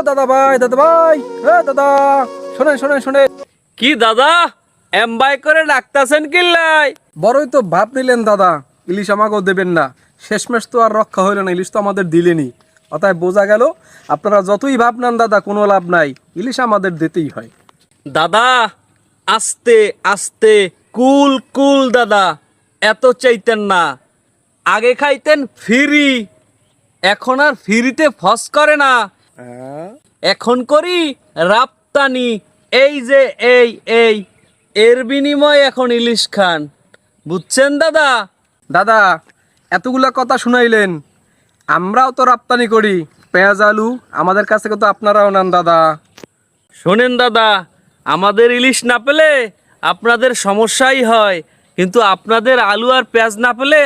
দাদা ভাই, দাদা শোনেন শোনেন শোনেন। কি দাদা এমবাই করে ডাকতাছেন কিল্লাই? বড়ই তো ভাব নিলেন দাদা, ইলিশ আমাকেও দেবেন না। শেষমেশ তো আর রক্ষা হইল না, ইলিশ তো আমাদের দিলেনি। অতএব বোঝা গেল আপনারা যতই ভাব নেন দাদা, কোনো লাভ নাই, ইলিশ আমাদের দিতেই হয়। দাদা আস্তে আস্তে, কুল কুল দাদা, এত চাইতেন না। আগে খাইতেন ফ্রি, এখন আর ফ্রিতে ফস করে না, এখন করি রাপ্তানি। এই যে এই এই এর বিনিময়ে এখন ইলিশ খান, বুঝছেন দাদা? দাদা এতগুলা কথা শুনাইলেন, আমরাও তো রপ্তানি করি পেঁয়াজ আলু, আমাদের কাছ থেকে তো আপনারাও নেন দাদা। শোনেন দাদা, আমাদের ইলিশ না পেলে আপনাদের সমস্যাই হয়, কিন্তু আপনাদের আলু আর পেঁয়াজ না পেলে